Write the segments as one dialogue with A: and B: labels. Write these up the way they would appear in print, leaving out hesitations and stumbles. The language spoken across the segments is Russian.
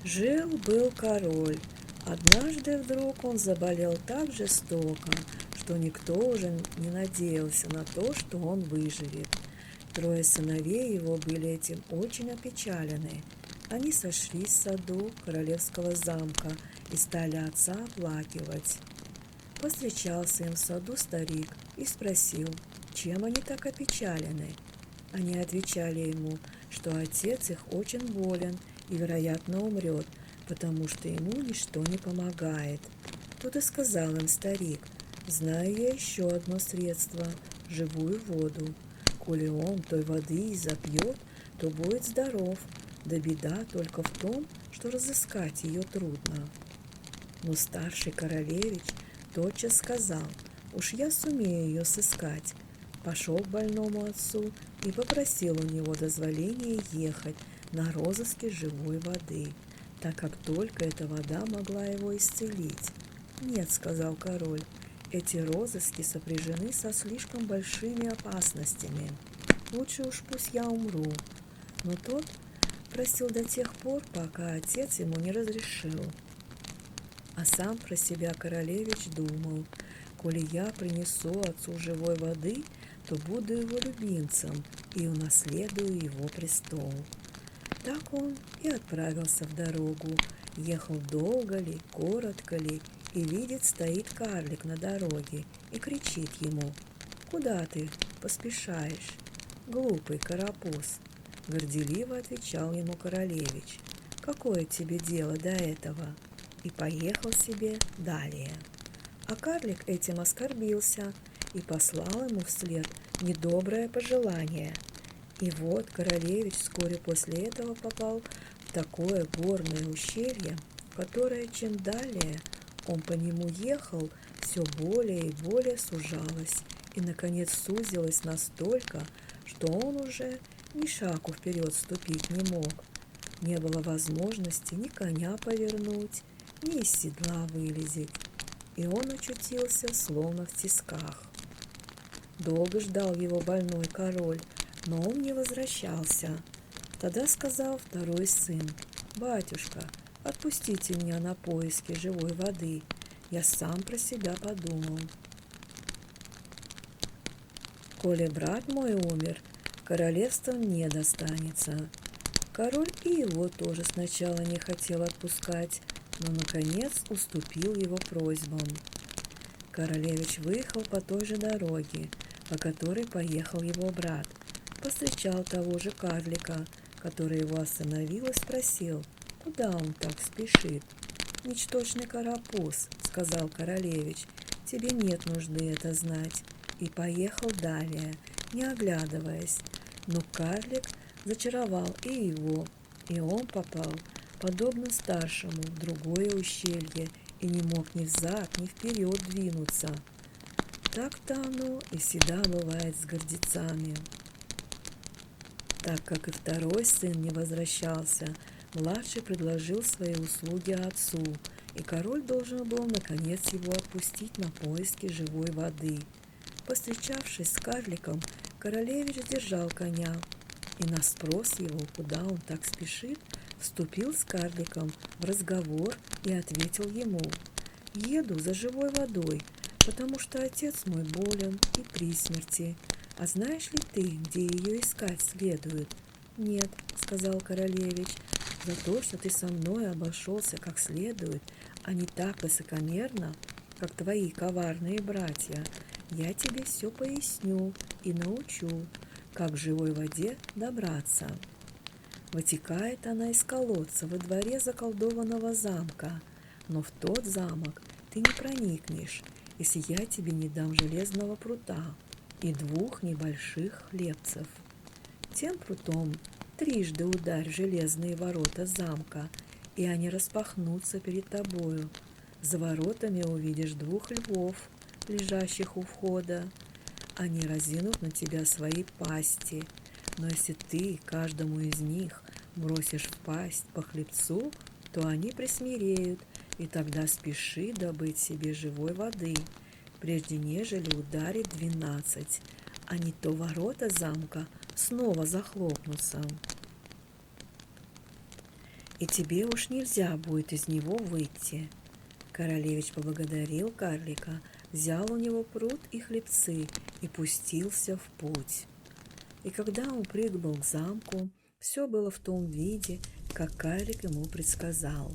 A: Жил-был король. Однажды вдруг он заболел так жестоко, что никто уже не надеялся на то, что он выживет. Трое сыновей его были этим очень опечалены. Они сошлись в саду королевского замка и стали отца оплакивать. Повстречался им в саду старик и спросил, чем они так опечалены. Они отвечали ему, что отец их очень болен и, вероятно, умрет, потому что ему ничто не помогает. Тут и сказал им старик, знаю я еще одно средство – живую воду. Коли он той воды и запьет, то будет здоров, да беда только в том, что разыскать ее трудно. Но старший королевич тотчас сказал, уж я сумею ее сыскать. Пошел к больному отцу и попросил у него дозволения ехать на розыске живой воды, так как только эта вода могла его исцелить. «Нет», — сказал король, — «эти розыски сопряжены со слишком большими опасностями. Лучше уж пусть я умру». Но тот просил до тех пор, пока отец ему не разрешил. А сам про себя королевич думал, коли я принесу отцу живой воды, то буду его любимцем и унаследую его престол. Так он и отправился в дорогу. Ехал долго ли, коротко ли, и видит, стоит карлик на дороге и кричит ему: «Куда ты поспешаешь, глупый карапуз?» Горделиво отвечал ему королевич: «Какое тебе дело до этого?» И поехал себе далее. А карлик этим оскорбился и послал ему вслед недоброе пожелание. И вот королевич вскоре после этого попал в такое горное ущелье, которое чем далее он по нему ехал, все более и более сужалось, и, наконец, сузилось настолько, что он уже ни шагу вперед ступить не мог. Не было возможности ни коня повернуть, ни из седла вылезть, и он очутился словно в тисках. Долго ждал его больной король, но он не возвращался. Тогда сказал второй сын: «Батюшка, отпустите меня на поиски живой воды. Я сам про себя подумал. Коли брат мой умер, королевство мне достанется». Король и его тоже сначала не хотел отпускать, но, наконец, уступил его просьбам. Королевич выехал по той же дороге, по которой поехал его брат. Повстречал того же карлика, который его остановил, и спросил, куда он так спешит. «Ничтожный карапуз», — сказал королевич, — «тебе нет нужды это знать». И поехал далее, не оглядываясь. Но карлик зачаровал и его, и он попал, подобно старшему, в другое ущелье и не мог ни взад, ни вперед двинуться. Так-то оно и всегда бывает с гордецами. Так как и второй сын не возвращался, младший предложил свои услуги отцу, и король должен был наконец его отпустить на поиски живой воды. Повстречавшись с карликом, королевич держал коня, и на спрос его, куда он так спешит, вступил с карликом в разговор и ответил ему: «Еду за живой водой, потому что отец мой болен и при смерти. А знаешь ли ты, где ее искать следует?» «Нет», — сказал королевич, — «за то, что ты со мной обошелся как следует, а не так высокомерно, как твои коварные братья, я тебе все поясню и научу, как к живой воде добраться. Вытекает она из колодца во дворе заколдованного замка, но в тот замок ты не проникнешь, если я тебе не дам железного прута и двух небольших хлебцев. Тем прутом трижды ударь в железные ворота замка, и они распахнутся перед тобою. За воротами увидишь двух львов, лежащих у входа. Они разинут на тебя свои пасти, но если ты каждому из них бросишь в пасть по хлебцу, то они присмиреют, и тогда спеши добыть себе живой воды, прежде нежели ударит 12, а не то ворота замка снова захлопнутся». и тебе уж нельзя будет из него выйти». Королевич поблагодарил карлика, взял у него пруд и хлебцы и пустился в путь. И когда он прибыл к замку, все было в том виде, как карлик ему предсказал.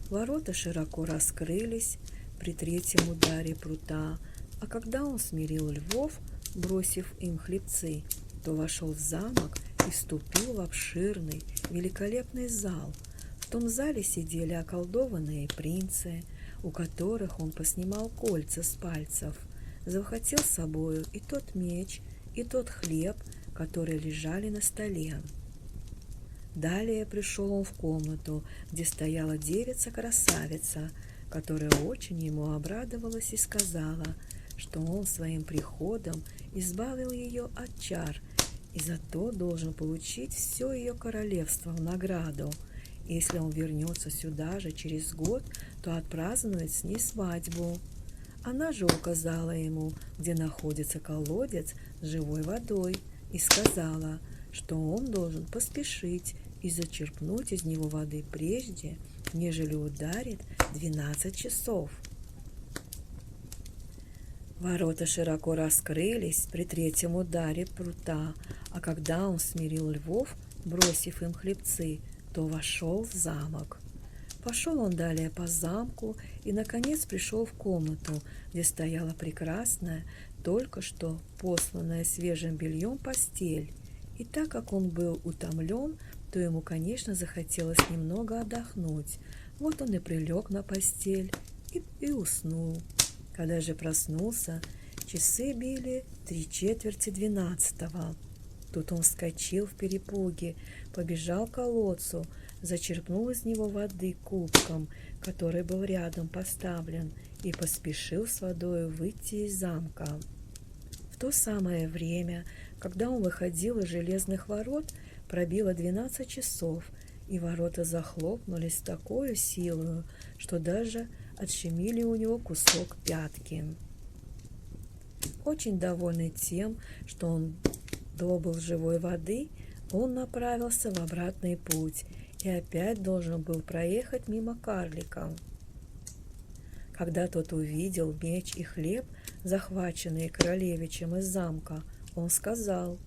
A: Ворота широко раскрылись при третьем ударе прута, а когда он смирил львов, бросив им хлебцы, то вошел в замок и вступил в обширный, великолепный зал. В том зале сидели околдованные принцы, у которых он поснимал кольца с пальцев, захватил с собою и тот меч, и тот хлеб, которые лежали на столе. Далее пришел он в комнату, где стояла девица-красавица, которая очень ему обрадовалась и сказала, что он своим приходом избавил ее от чар и зато должен получить все ее королевство в награду. Если он вернется сюда же через год, то отпразднует с ней свадьбу. Она же указала ему, где находится колодец с живой водой, и сказала, что он должен поспешить и зачерпнуть из него воды прежде, нежели ударит 12 часов. Ворота широко раскрылись при третьем ударе прута, а когда он смирил львов, бросив им хлебцы, то вошел в замок. Пошел он далее по замку и, наконец, пришел в комнату, где стояла прекрасная, только что посланная свежим бельем постель. И так как он был утомлен, то ему, конечно, захотелось немного отдохнуть. Вот он и прилег на постель и уснул. Когда же проснулся, часы били 3/4 12. Тут он вскочил в перепуге, побежал к колодцу, зачерпнул из него воды кубком, который был рядом поставлен, и поспешил с водой выйти из замка. В то самое время, когда он выходил из железных ворот, пробило 12 часов, и ворота захлопнулись с такой силой, что даже отщемили у него кусок пятки. Очень довольный тем, что он добыл живой воды, он направился в обратный путь и опять должен был проехать мимо карлика. Когда тот увидел меч и хлеб, захваченные королевичем из замка, он сказал: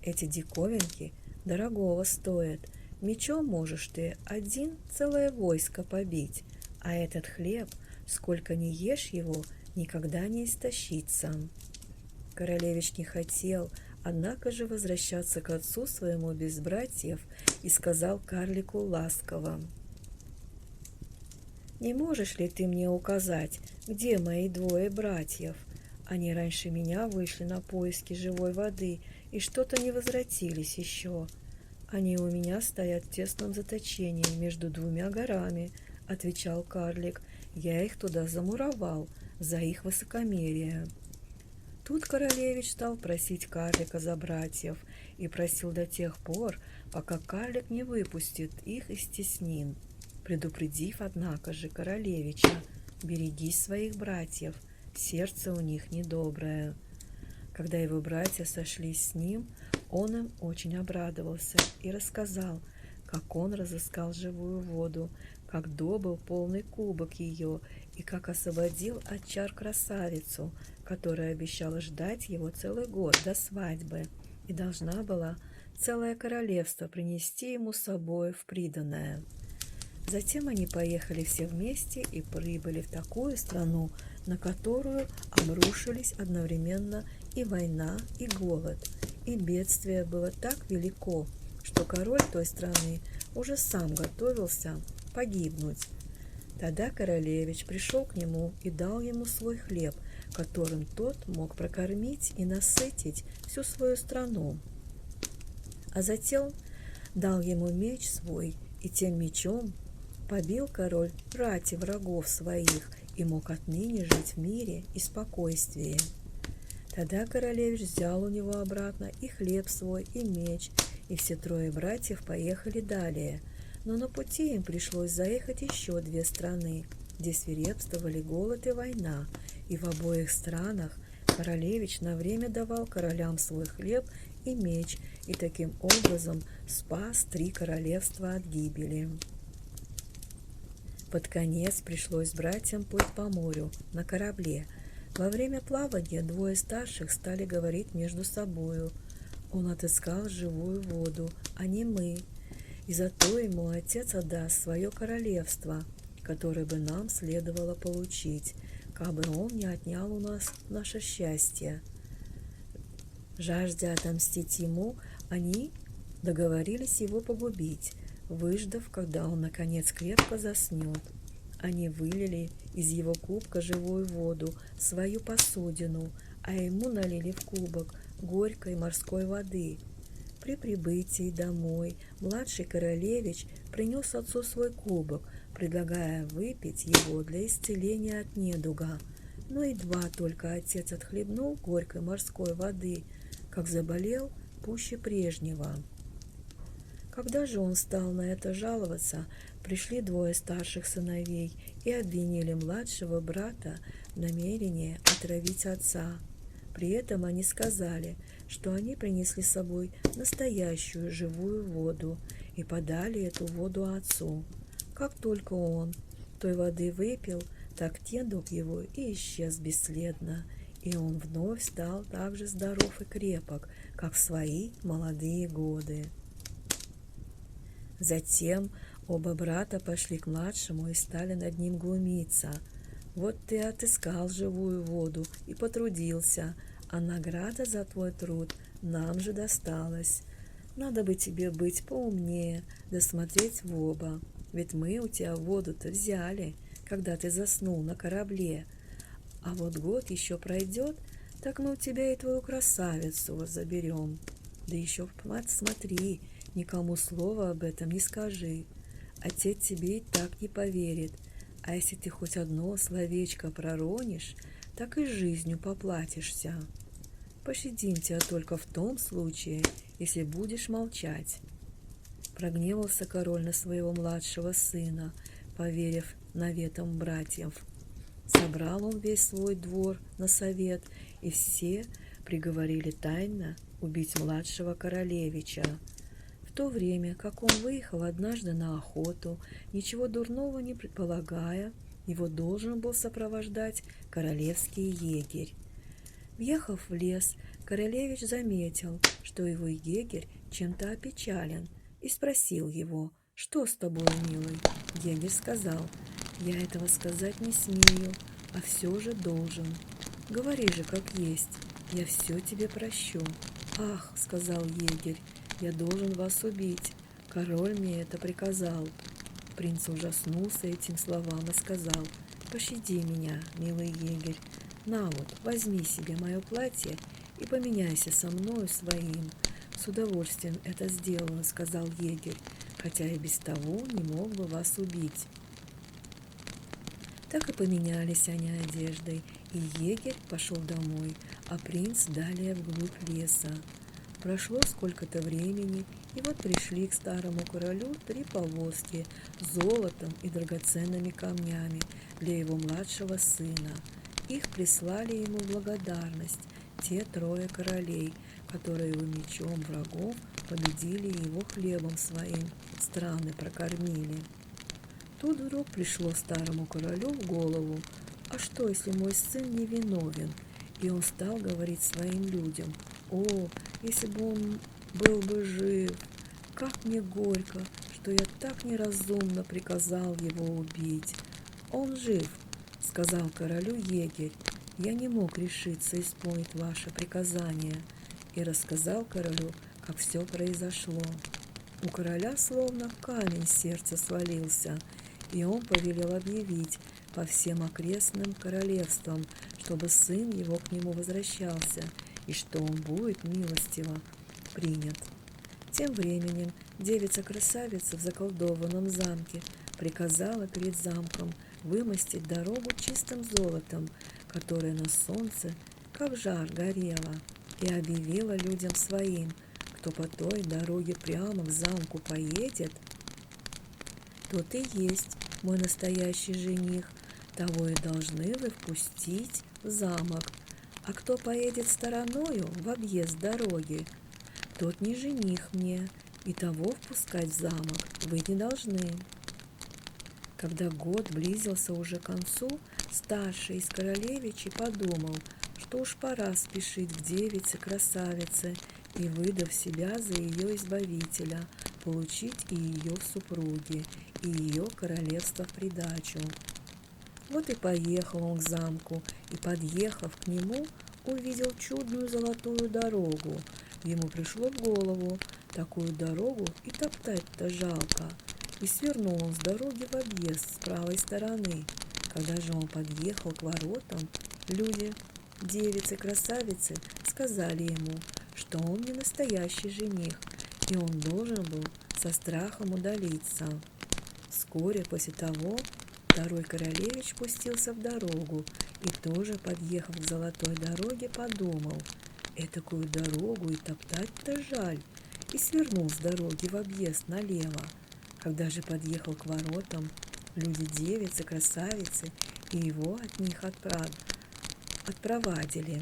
A: «Эти диковинки дорогого стоят. Мечом можешь ты один целое войско побить, а этот хлеб, сколько ни ешь его, никогда не истощится». Королевич не хотел, однако же, возвращаться к отцу своему без братьев, и сказал карлику ласково: «Не можешь ли ты мне указать, где мои двое братьев? Они раньше меня вышли на поиски живой воды и что-то не возвратились еще. Они у меня стоят в тесном заточении между двумя горами», — отвечал карлик. «Я их туда замуровал за их высокомерие». Тут королевич стал просить карлика за братьев и просил до тех пор, пока карлик не выпустит их из теснин, предупредив, однако же, королевича: «Берегись своих братьев, сердце у них недоброе». Когда его братья сошлись с ним, он им очень обрадовался и рассказал, как он разыскал живую воду, как добыл полный кубок ее и как освободил от чар красавицу, которая обещала ждать его целый год до свадьбы и должна была целое королевство принести ему с собой в приданое. Затем они поехали все вместе и прибыли в такую страну, на которую обрушились одновременно и война, и голод, и бедствие было так велико, что король той страны уже сам готовился погибнуть. Тогда королевич пришел к нему и дал ему свой хлеб, которым тот мог прокормить и насытить всю свою страну. А затем дал ему меч свой, и тем мечом побил король рати врагов своих и мог отныне жить в мире и спокойствии. Тогда королевич взял у него обратно и хлеб свой, и меч, и все трое братьев поехали далее. Но на пути им пришлось заехать еще 2 страны, где свирепствовали голод и война, и в обоих странах королевич на время давал королям свой хлеб и меч, и таким образом спас 3 королевства от гибели. под конец пришлось братьям плыть по морю на корабле. Во время плавания двое старших стали говорить между собою. Он отыскал живую воду, а не мы, и зато ему Отец отдаст свое королевство, которое бы нам следовало получить, как бы он не отнял у нас наше счастье. Жаждя отомстить ему, они договорились его погубить, выждав, когда он наконец крепко заснет. Они вылили из его кубка живую воду в свою посудину, а ему налили в кубок горькой морской воды. При прибытии домой младший королевич принес отцу свой кубок, предлагая выпить его для исцеления от недуга. Но едва только отец отхлебнул горькой морской воды, как заболел пуще прежнего. Когда же он стал на это жаловаться, пришли двое старших сыновей и обвинили младшего брата в намерении отравить отца. При этом они сказали, что они принесли с собой настоящую живую воду и подали эту воду отцу. Как только он той воды выпил, так недуг его и исчез бесследно, и он вновь стал так же здоров и крепок, как в свои молодые годы. Затем оба брата пошли к младшему и стали над ним глумиться. «Вот ты отыскал живую воду и потрудился, а награда за твой труд нам же досталась. Надо бы тебе быть поумнее, да смотреть в оба, ведь мы у тебя воду-то взяли, когда ты заснул на корабле. А вот год еще пройдет, так мы у тебя и твою красавицу заберем. Да еще смотри, никому слова об этом не скажи. Отец тебе и так не поверит, а если ты хоть одно словечко проронишь, так и жизнью поплатишься. Пощадим тебя только в том случае, если будешь молчать». Прогневался король на своего младшего сына, поверив наветам братьев. Собрал он весь свой двор на совет, и все приговорили тайно убить младшего королевича. В то время, как он выехал однажды на охоту, ничего дурного не предполагая, его должен был сопровождать королевский егерь. Въехав в лес, королевич заметил, что его егерь чем-то опечален, и спросил его: «Что с тобой, милый?» Егерь сказал: «Я этого сказать не смею, а все же должен. Говори же, как есть, я все тебе прощу». «Ах, — сказал егерь, — я должен вас убить, король мне это приказал». Принц ужаснулся этим словам и сказал: «Пощади меня, милый егерь, на вот, возьми себе мое платье и поменяйся со мною своим». «С удовольствием это сделаю, — сказал егерь, — хотя и без того не мог бы вас убить». Так и поменялись они одеждой, и егерь пошел домой, а принц далее вглубь леса. Прошло сколько-то времени, и вот пришли к старому королю 3 повозки с золотом и драгоценными камнями для его младшего сына. Их прислали ему в благодарность те 3 королей, которые его мечом врагов победили и его хлебом своим страны прокормили. Тут вдруг пришло старому королю в голову: «А что, если мой сын невиновен?» И он стал говорить своим людям: «О, если бы он был бы жив! Как мне горько, что я так неразумно приказал его убить!» «Он жив, — сказал королю егерь, — я не мог решиться исполнить ваше приказание». И рассказал королю, как все произошло. У короля словно камень с сердца свалился, и он повелел объявить по всем окрестным королевствам, чтобы сын его к нему возвращался, и что он будет милостиво принят. Тем временем девица-красавица в заколдованном замке приказала перед замком вымостить дорогу чистым золотом, которое на солнце, как жар, горело, и объявила людям своим: кто по той дороге прямо к замку поедет, тот и есть мой настоящий жених, того и должны вы впустить в замок, а кто поедет стороною в объезд дороги, тот не жених мне, и того впускать в замок вы не должны». Когда год близился уже к концу, старший из королевичей подумал, что уж пора спешить к девице-красавице и, выдав себя за ее избавителя, получить и ее в супруги, и ее королевство в придачу. Вот и поехал он к замку, и, подъехав к нему, увидел чудную золотую дорогу. Ему пришло в голову, такую дорогу и топтать-то жалко, и свернул он с дороги в объезд с правой стороны. Когда же он подъехал к воротам, люди, девицы-красавицы, сказали ему, что он не настоящий жених, и он должен был со страхом удалиться. Вскоре после того второй королевич пустился в дорогу и тоже, подъехав к золотой дороге, подумал, этакую дорогу и топтать-то жаль, и свернул с дороги в объезд налево. Когда же подъехал к воротам, люди-девицы, красавицы, и его от них отпровадили.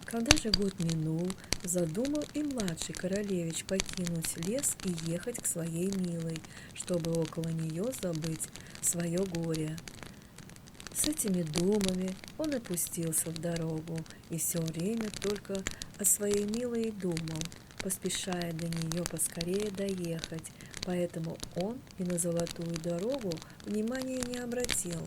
A: Когда же год минул, задумал и младший королевич покинуть лес и ехать к своей милой, чтобы около нее забыть свое горе. С этими думами он опустился в дорогу и все время только о своей милой и думал, поспешая до нее поскорее доехать, поэтому он и на золотую дорогу внимания не обратил.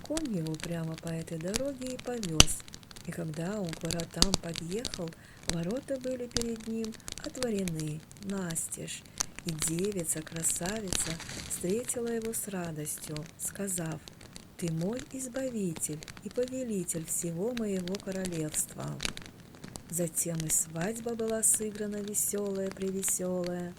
A: Конь его прямо по этой дороге и повез. И когда он к воротам подъехал, ворота были перед ним отворены настежь, и девица-красавица встретила его с радостью, сказав, «Ты мой избавитель и повелитель всего моего королевства». Затем и свадьба была сыграна веселая-превеселая.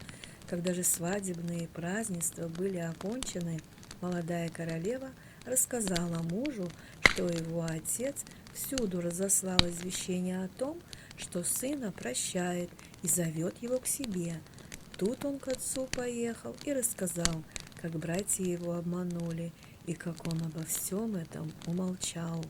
A: Когда же свадебные празднества были окончены, молодая королева рассказала мужу, что его отец всюду разослал извещение о том, что сына прощает и зовет его к себе. Тут он к отцу поехал и рассказал, как братья его обманули и как он обо всем этом умолчал.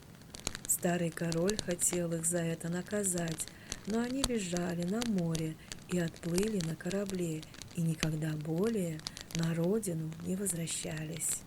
A: Старый король хотел их за это наказать, но они бежали на море и отплыли на корабле, и никогда более на родину не возвращались.